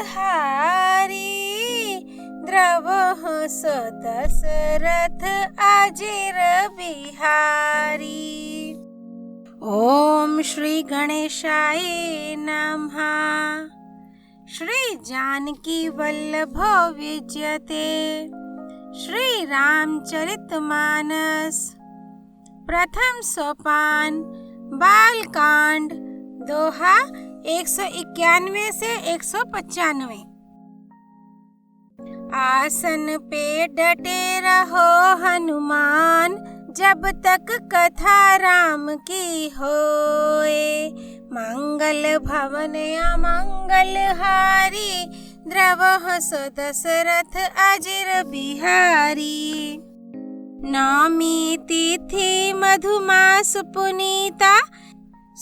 धारी, द्रवः स दशरथ अजिर बिहारी। ओम श्री गणेशाय नमः। श्री जानकी वल्लभो विजयते। श्री रामचरितमानस। प्रथम सोपान बालकांड। दोहा 191 से 195। आसन पे डटे रहो हनुमान, जब तक कथा राम की होए। मंगल भवन अमंगल हारी, द्रवः स दशरथ अजिर बिहारी। नवमी तिथि मधुमास पुनीता,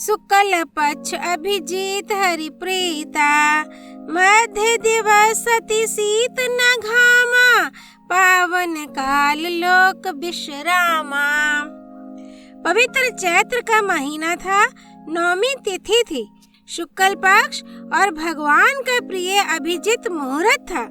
शुक्ल पक्ष अभिजीत हरिप्रीता। मध्य दिवस अति शीत न घामा, पावन काल लोक विश्रामा। पवित्र चैत्र का महीना था। नवमी तिथि थी, शुक्ल पक्ष और भगवान का प्रिय अभिजीत मुहूर्त था।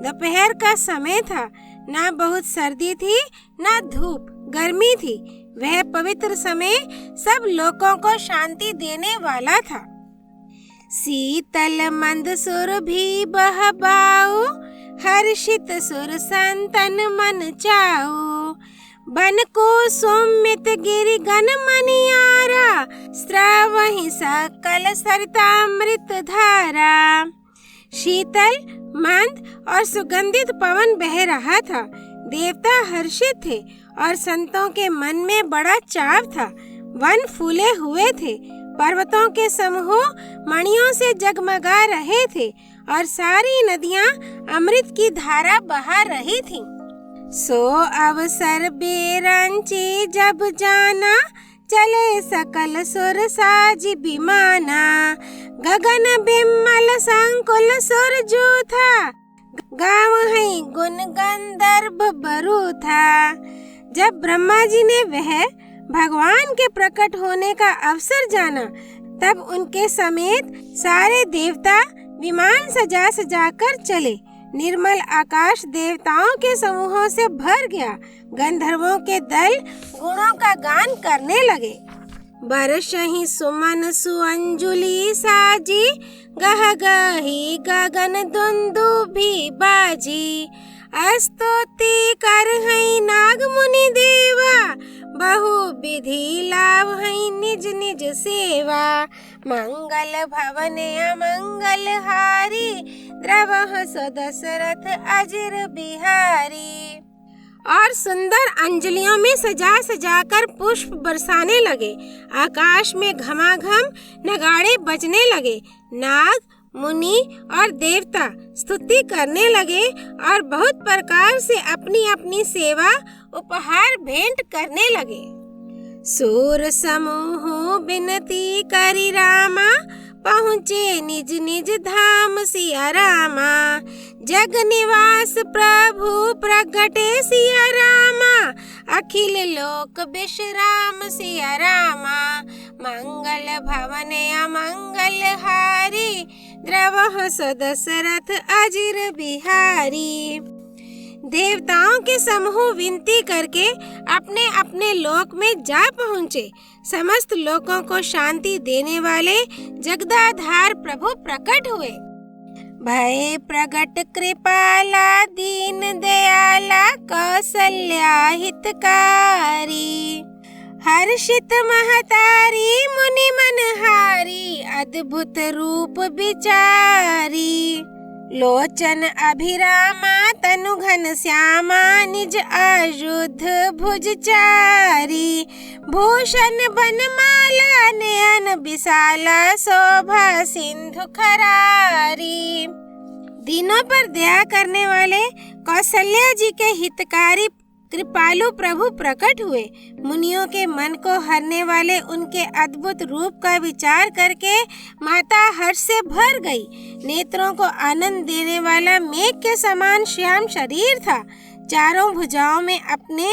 दोपहर का समय था। ना बहुत सर्दी थी, ना धूप गर्मी थी। वह पवित्र समय सब लोगों को शांति देने वाला था। शीतल मंद सुर भी बहबाऊ, हर्षित सुर संतन मन चाऊ। बन को सुमित गिरि गण मनियारा, स्रवहि सकल सरितामृत धारा। शीतल मंद और सुगंधित पवन बह रहा था। देवता हर्षित थे और संतों के मन में बड़ा चाव था। वन फूले हुए थे, पर्वतों के समूह मणियों से जगमगा रहे थे और सारी नदियां अमृत की धारा बहा रही थीं। सो अवसर बेरंची जब जाना, चले सकल सुर साज बिमाना। गगन बिमल संकुल सुर जो था, गाँव है गुण गंधर्व बरु था। जब ब्रह्मा जी ने वह भगवान के प्रकट होने का अवसर जाना, तब उनके समेत सारे देवता विमान सजा सजा कर चले। निर्मल आकाश देवताओं के समूहों से भर गया। गंधर्वों के दल गुणों का गान करने लगे। बरसहि सुमन सुअंजुलि साजी, गह गही गगन दुंदुभि बाजी। स्तुति करहि नाग मुनि देवा, बहु विधि लावहि निज निज सेवा। मंगल भवन अमंगल हारी, द्रवः स दशरथ अजिर बिहारी। और सुंदर अंजलियों में सजा सजा कर पुष्प बरसाने लगे। आकाश में घमाघम नगाड़े बजने लगे। नाग मुनि और देवता स्तुति करने लगे और बहुत प्रकार से अपनी अपनी सेवा उपहार भेंट करने लगे। सूर समूह बिनती करि रामा, पहुँचे निज निज धाम सिया रामा। जग निवास प्रभु प्रगटे सिया रामा, अखिल लोक विश्राम सिया रामा। मंगल भवन अमंगल हारी, द्रवः स दशरथ अजिर बिहारी। देवताओं के समूह विनती करके अपने अपने लोक में जा पहुँचे। समस्त लोगों को शांति देने वाले जगदाधार प्रभु प्रकट हुए। भय प्रगट कृपाला दीन दयाला, कौसल्या हितकारी। हर्षित महतारी मुनि मनहारी, अद्भुत रूप विचारी। लोचन अभिरामा तनु घन श्यामा, निज आयुध भुजचारी। भूषण बनमाला नयन विशाला, शोभा सिंधु खरारी। दीनों पर दया करने वाले कौशल्या जी के हितकारी कृपालु प्रभु प्रकट हुए। मुनियों के मन को हरने वाले उनके अद्भुत रूप का विचार करके माता हर्ष से भर गई। नेत्रों को आनंद देने वाला मेघ के समान श्याम शरीर था। चारों भुजाओं में अपने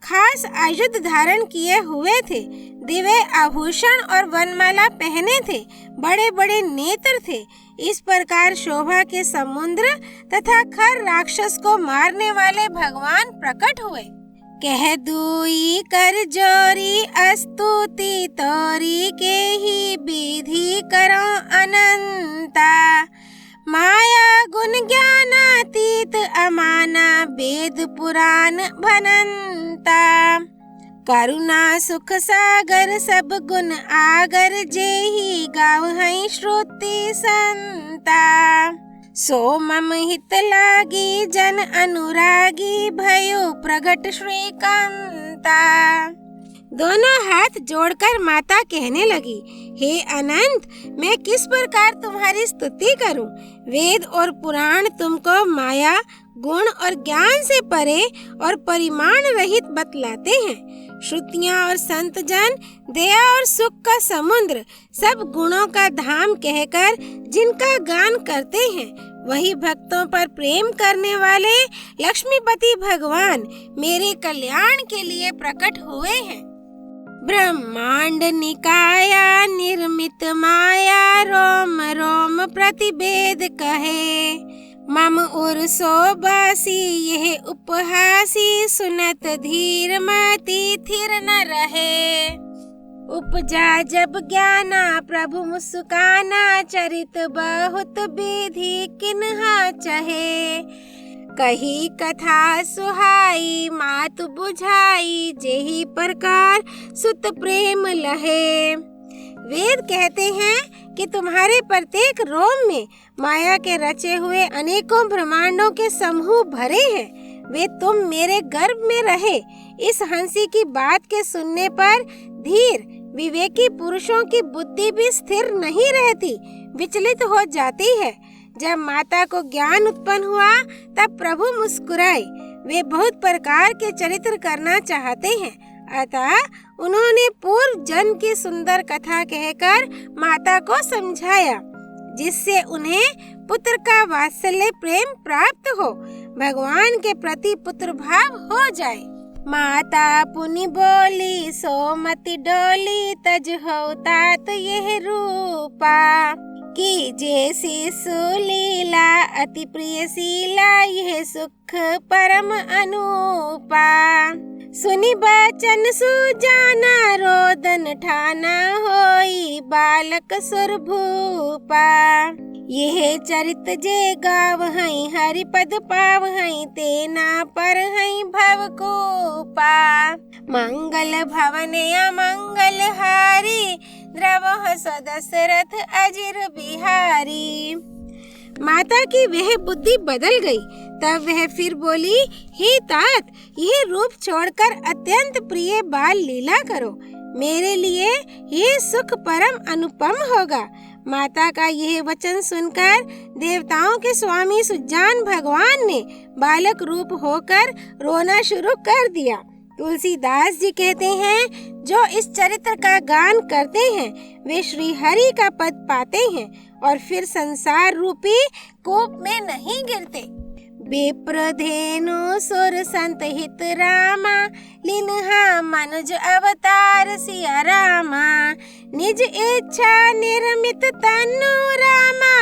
खास आयुध धारण किए हुए थे। दिव्य आभूषण और वनमाला पहने थे, बड़े बड़े नेत्र थे। इस प्रकार शोभा के समुद्र तथा खर राक्षस को मारने वाले भगवान प्रकट हुए। कह दुई कर जोरी स्तुति तोरी के ही विधि करो अनंता। माया गुण ज्ञानातीत अमाना वेद पुराण भनंता। करुणा सुख सागर सब गुण आगर जेहि गावहै श्रुति संता। सो मम हित लागी जन अनुरागी भयो प्रगट श्रीकांता। दोनों हाथ जोड़कर माता कहने लगी, हे अनंत, मैं किस प्रकार तुम्हारी स्तुति करूं? वेद और पुराण तुमको माया, गुण और ज्ञान से परे और परिमाण रहित बतलाते हैं। श्रुतियां और संत जन दया और सुख का समुद्र, सब गुणों का धाम कहकर जिनका गान करते हैं, वही भक्तों पर प्रेम करने वाले लक्ष्मीपति भगवान मेरे कल्याण के लिए प्रकट हुए हैं। ब्रह्मांड निकाया निर्मित माया रोम रोम प्रतिवेद कहे। मम उर सोबासी यह उपहासी सुनत धीर मति थिर न रहे। उपजा जब ज्ञाना प्रभु मुस्काना चरित बहुत विधि किन्हा चहे। कही कथा सुहाई मात बुझाई जेहि प्रकार सुत प्रेम लहे। वेद कहते हैं कि तुम्हारे प्रत्येक रोम में माया के रचे हुए अनेकों ब्रह्मांडों के समूह भरे हैं। वे तुम मेरे गर्भ में रहे। इस हंसी की बात के सुनने पर धीर विवेकी पुरुषों की बुद्धि भी स्थिर नहीं रहती, विचलित हो जाती है। जब माता को ज्ञान उत्पन्न हुआ तब प्रभु मुस्कुराए। वे बहुत प्रकार के चरित्र करना चाहते हैं, अतः उन्होंने पूर्व जन्म की सुंदर कथा कहकर माता को समझाया, जिससे उन्हें पुत्र का वात्सल्य प्रेम प्राप्त हो, भगवान के प्रति पुत्र भाव हो जाए। माता पुनि बोली सो मति डोली तज हो तात यह रूपा। की जैसी सुलीला अति प्रिय शीला यह सुख परम अनूपा। सुनि बचन सुजाना रोदन ठाना होई बालक सुर भूपा। यह चरित जे गावहै हरि पद पावहै तेना पर है भव कोपा। मंगल भवन अमंगल हारी द्रवह सदशरथ अजिर बिहारी। माता की वह बुद्धि बदल गई। तब वह फिर बोली, हे तात, यह रूप छोड़कर अत्यंत प्रिय बाल लीला करो। मेरे लिए ये सुख परम अनुपम होगा। माता का यह वचन सुनकर देवताओं के स्वामी सुजान भगवान ने बालक रूप होकर रोना शुरू कर दिया। तुलसीदास जी कहते हैं, जो इस चरित्र का गान करते हैं वे श्री हरि का पद पाते हैं और फिर संसार रूपी कूप में नहीं गिरते। विप्रधेनु सुर संत हित रामा लिन्हा मनुज अवतार सिया रामा। निज इच्छा निर्मित तनु रामा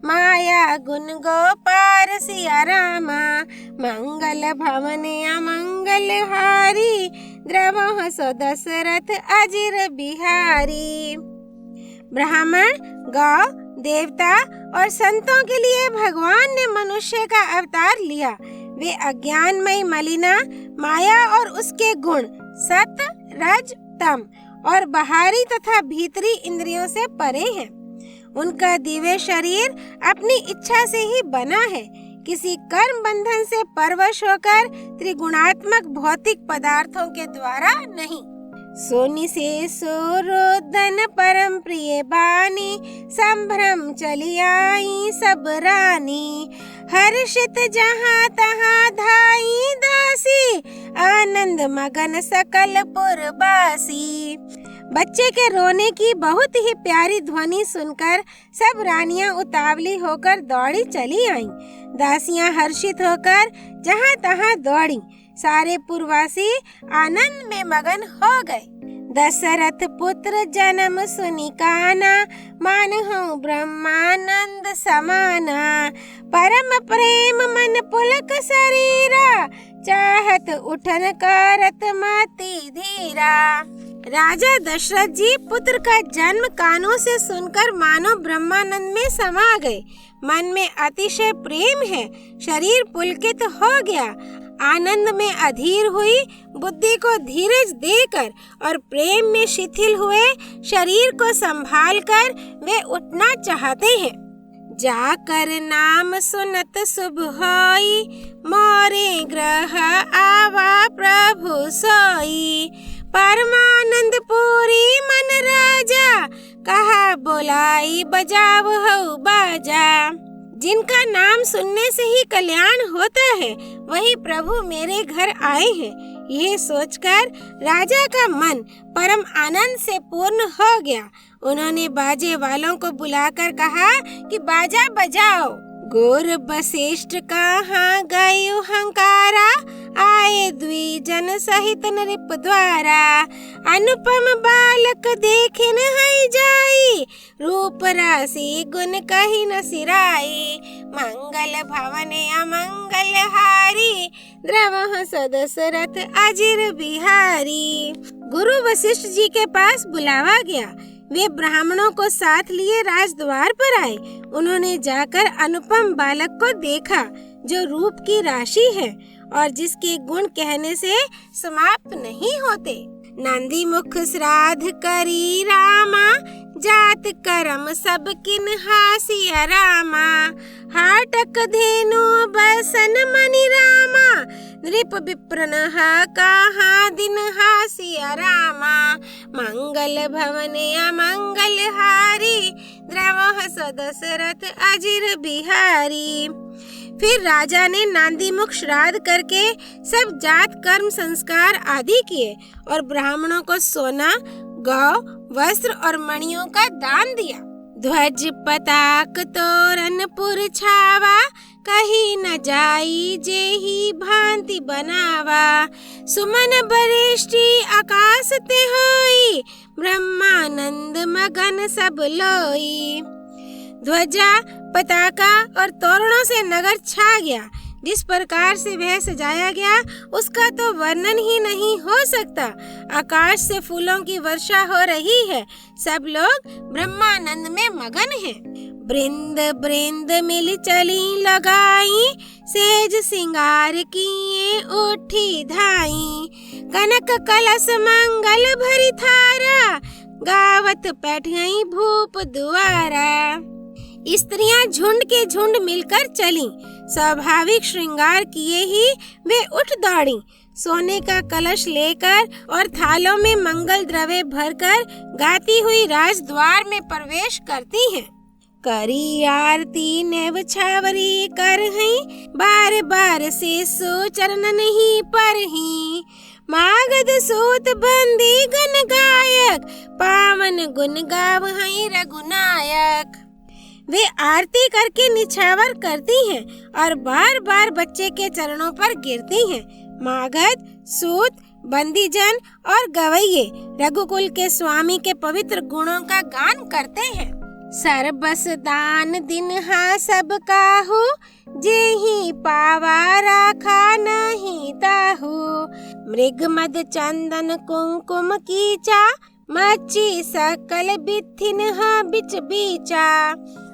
माया गुण गोपार सिया रामा। मंगल भवन अमंगल हारी द्रवह सो दशरथ अजिर बिहारी। ब्राह्मण, गौ, देवता और संतों के लिए भगवान ने मनुष्य का अवतार लिया। वे अज्ञानमयी मलिना माया और उसके गुण सत, रज, तम और बाहरी तथा भीतरी इंद्रियों से परे हैं। उनका दिव्य शरीर अपनी इच्छा से ही बना है, किसी कर्म बंधन से परवश होकर त्रिगुणात्मक भौतिक पदार्थों के द्वारा नहीं। सोनि से सोरोदन परम प्रिय बानी संभ्रम चली आई सब रानी। हर्षित जहाँ तहाँ धाई दासी आनंद मगन सकल पुरबासी। बच्चे के रोने की बहुत ही प्यारी ध्वनि सुनकर सब रानियां उतावली होकर दौड़ी चली आईं। दासियां हर्षित होकर जहाँ तहाँ दौड़ी। सारे पुरवासी आनंद में मगन हो गए। दशरथ पुत्र जन्म सुनि काना, मानहु ब्रह्मानंद समाना। परम प्रेम मन पुलक शरीरा, चाहत उठन करत मति धीरा। राजा दशरथ जी पुत्र का जन्म कानों से सुनकर मानो ब्रह्मानंद में समा गए। मन में अतिशय प्रेम है, शरीर पुलकित हो गया। आनंद में अधीर हुई बुद्धि को धीरज देकर और प्रेम में शिथिल हुए शरीर को संभालकर वे उठना चाहते हैं। जाकर नाम सुनत शुभ होई, मोरे ग्रह आवा प्रभु सोई। परमानंद पूरी मन राजा, कहा बोलाई बजाव हो बाजा। जिनका नाम सुनने से ही कल्याण होता है, वही प्रभु मेरे घर आए हैं। ये सोचकर राजा का मन परम आनंद से पूर्ण हो गया। उन्होंने बाजे वालों को बुलाकर कहा कि बाजा बजाओ। गौर वशिष्ठ कहाँ गयो हंकारा, आए द्विजन सहित नृप द्वारा। अनुपम बालक देखेन हई जाई, रूप राशि गुण कही न सिराई। मंगल भवन अमंगल हारी, द्रवह सदशरथ अजिर बिहारी। गुरु वशिष्ठ जी के पास बुलावा गया। वे ब्राह्मणों को साथ लिए राजद्वार पर आए। उन्होंने जाकर अनुपम बालक को देखा, जो रूप की राशि है और जिसके गुण कहने से समाप्त नहीं होते। नंदी मुख श्राद्ध करी रामा, जात करम सब किन हासिया रामा। हाटक धेनु बसन मणि रामा, नृप विप्रन कहा दिन हासिया रामा। मंगल भवन अमंगल हारी, द्रवह सदशरथ अजिर बिहारी। फिर राजा ने नांदीमुख श्राद्ध करके सब जात कर्म संस्कार आदि किए और ब्राह्मणों को सोना, गौ, वस्त्र और मणियों का दान दिया। ध्वज पताक तोरण पुर छावा, कहीं न जाई जेही भांति बनावा। सुमन बरिष्ठी आकाश ते होई, ब्रह्मानंद मगन सब लोई। ध्वजा, पताका और तोरणों से नगर छा गया। जिस प्रकार से वह सजाया गया उसका तो वर्णन ही नहीं हो सकता। आकाश से फूलों की वर्षा हो रही है। सब लोग ब्रह्मानंद में मगन हैं। बृंद बृंद मिल चली लगाई, सेज सिंगार किए उठी धाई। कनक कलश मंगल भरी थारा, गावत बैठी भूप दुआरा। स्त्रियां झुंड के झुंड मिलकर चलीं। स्वाभाविक श्रृंगार किए ही वे उठ दौड़ी। सोने का कलश लेकर और थालों में मंगल द्रव्य भरकर गाती हुई राजद्वार में प्रवेश करती हैं। करी आरती नेव छावरी करहीं, बार बार से सो चरणन ही परहीं। मागध सूत बंदी गण गायक, पावन गुण गावहीं रघुनायक। वे आरती करके निछावर करती हैं और बार बार बच्चे के चरणों पर गिरती हैं। मागध, सूत, बंदीजन और गवैये रघुकुल के स्वामी के पवित्र गुणों का गान करते हैं। सर्वस दान दिन हा सब काहू, जेहि पावा राखा नहीं ताहू। मृग मद चंदन कुंकुम कीचा, मच्छी सकल बिथिन हा बिच बीचा।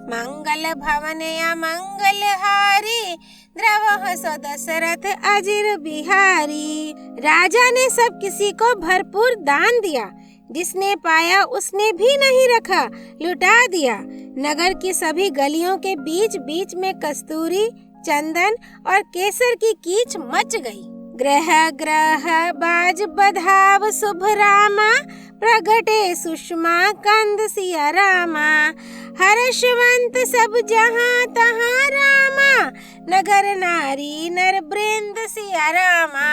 मंगल भवन अमंगल हारी, द्रवह सदशरथ अजिर बिहारी। राजा ने सब किसी को भरपूर दान दिया। जिसने पाया उसने भी नहीं रखा, लुटा दिया। नगर की सभी गलियों के बीच बीच में कस्तूरी, चंदन और केसर की कीच मच गई। ग्रह ग्रह बाज बधाव शुभ रामा, प्रगटे सुषमा कंद सिया रामा। हर्षवंत सब जहाँ तहाँ रामा, नगर नारी नर वृंद सिया रामा।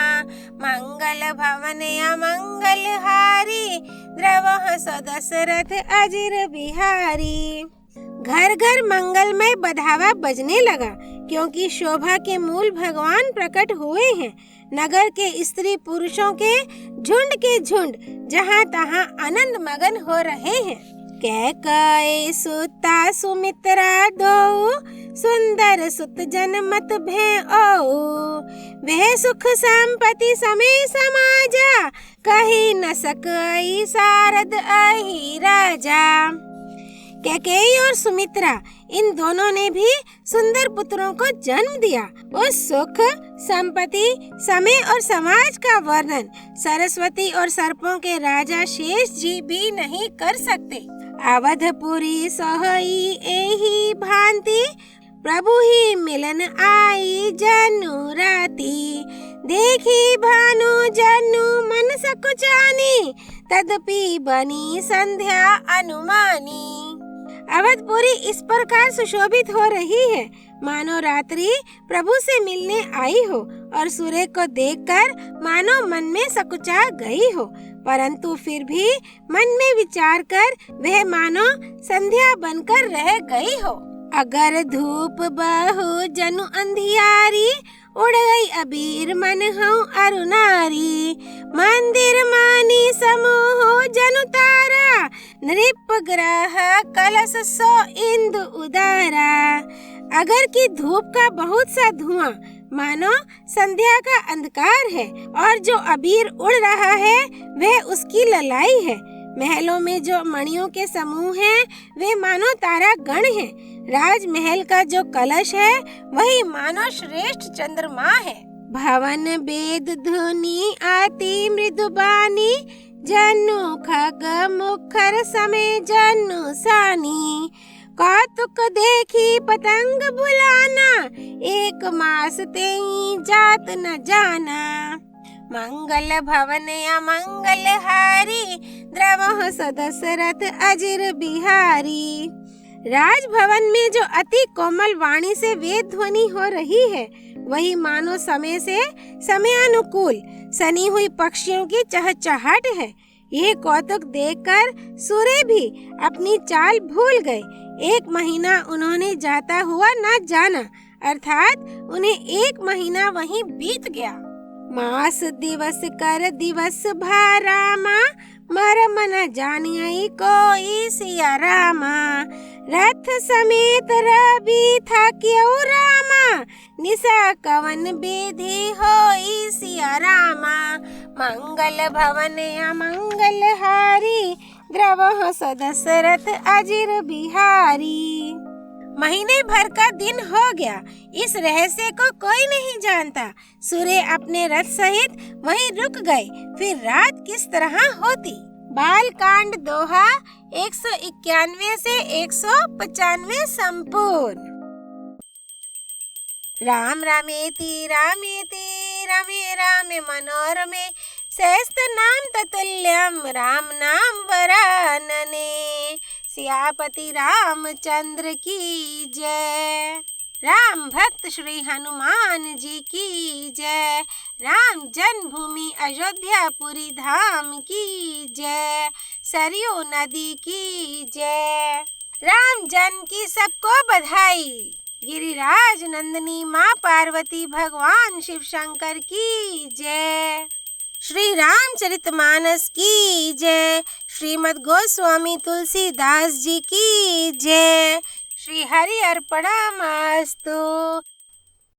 मंगल भवन अमंगल हारी, द्रवह सदशरथ अजिर बिहारी। घर घर मंगलमय बधावा बजने लगा, क्योंकि शोभा के मूल भगवान प्रकट हुए हैं। नगर के स्त्री पुरुषों के झुंड जहाँ तहाँ आनंद मगन हो रहे हैं। कैकेयी सुता सुमित्रा दो, सुंदर सुत जनमत भैओ। वह सुख संपत्ति समय समाजा, कही न सकई सारद अहि राजा। कैकेयी और सुमित्रा इन दोनों ने भी सुंदर पुत्रों को जन्म दिया। उस सुख संपत्ति समय और समाज का वर्णन सरस्वती और सर्पों के राजा शेष जी भी नहीं कर सकते। अवधपुरी सोहई एही भांति, प्रभु ही मिलन आई जनु राती। देखी भानु जनु मन सकुचानी, तदपि बनी संध्या अनुमानी। अवधपुरी इस प्रकार सुशोभित हो रही है मानो रात्रि प्रभु से मिलने आई हो, और सूर्य को देखकर मानो मन में सकुचा गई हो, परंतु फिर भी मन में विचार कर वह मानो संध्या बनकर रह गई हो। अगर धूप बहु जनु अंधियारी, उड़ गई अबीर मन हूँ अरुनारी। मंदिर मानी समूह जनु तारा, नृप ग्रह कलश सो इंदु उदारा। अगर की धूप का बहुत सा धुआं मानो संध्या का अंधकार है, और जो अबीर उड़ रहा है वह उसकी ललाई है। महलों में जो मणियों के समूह हैं वे मानो तारा गण हैं। राजमहल का जो कलश है वही मानो श्रेष्ठ चंद्रमा है। भवन वेद ध्वनि आती मृदुबानी, जनु खग मुखर समय जनु सानी। कौतुक देखी पतंग बुलाना, एक मास तेई जात न जाना। मंगल भवन अमंगल हारी, द्रवह सदशरथ अजिर बिहारी। राजभवन में जो अति कोमल वाणी से वेद ध्वनि हो रही है वही मानो समय से समयानुकूल सनी हुई पक्षियों की चहचहाट है। यह कौतुक देखकर सूर्य भी अपनी चाल भूल गए। 1 महीना उन्होंने जाता हुआ न जाना, अर्थात उन्हें 1 महीना वहीं बीत गया। मास दिवस कर दिवस भारामा, मरम न जानियई कोई सिया रामा। रथ समेत रवि था क्यों रामा, निशा कवन विधि होई सिया रामा। मंगल भवन अमंगल हारी, द्रवह सदशरथ अजिर बिहारी। महीने भर का दिन हो गया, इस रहस्य को कोई नहीं जानता। सूर्य अपने रथ सहित वहीं रुक गए, फिर रात किस तरह होती। बाल कांड दोहा 191 से 195 संपूर्ण। राम रामेति रामेति रमे रामे मनोरमे, सहस्त्र नाम ततुल्यम राम नाम वरानने। सियापति रामचंद्र की जय। राम भक्त श्री हनुमान जी की जय। राम जन्मभूमि अयोध्यापुरी धाम की जय। सरयू नदी की जय। राम जन्म की सबको बधाई। गिरिराज नंदिनी माँ पार्वती भगवान शिव शंकर की जय। श्री रामचरितमानस की जय। श्रीमद् गोस्वामी तुलसीदास जी की जय। श्री हरि अर्पणमस्तु।